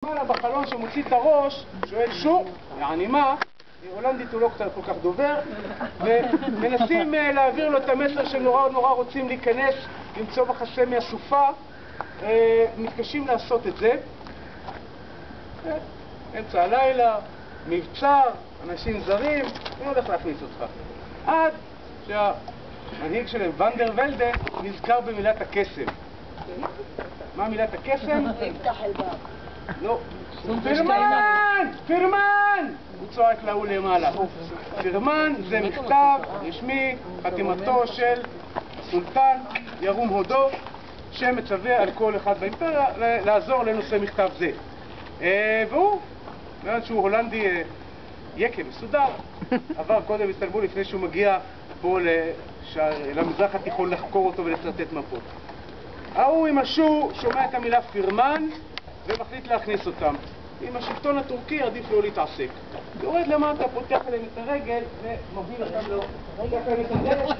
מעלה בחלון שמוציא את הראש, שואל שו, יעני מה? הולנדית הוא לא כל כך דובר, ומנסים להעביר לו את המסר שנורא נורא רוצים להיכנס, למצוא מחסה מהסופה, מתקשים לעשות את זה. אמצע הלילה, מבצר, אנשים זרים, אני הולך להכניס אותך. עד שהמנהיג שלהם, ונדר ולדה, נזכר במילת הקסם. מה מילת הקסם? לא. פירמן! פירמן! הוא צועק להוא למעלה. פירמן זה מכתב רשמי, חתימתו של הסולטן ירום הודו, שמצווה על כל אחד באימפריה לעזור לנושא מכתב זה. והוא, מאוד שהוא הולנדי יקה, מסודר, עבר קודם איסטנבול לפני שהוא מגיע פה למזרח התיכון לחקור אותו ולצטט מפות. ההוא עם השור שומע את המילה פירמן ומחליט להכניס אותם. עם השלטון הטורקי עדיף לא להתעסק. יורד למטה, פותח להם את הרגל ומוביל אותם לו. פותח להם את הדרך.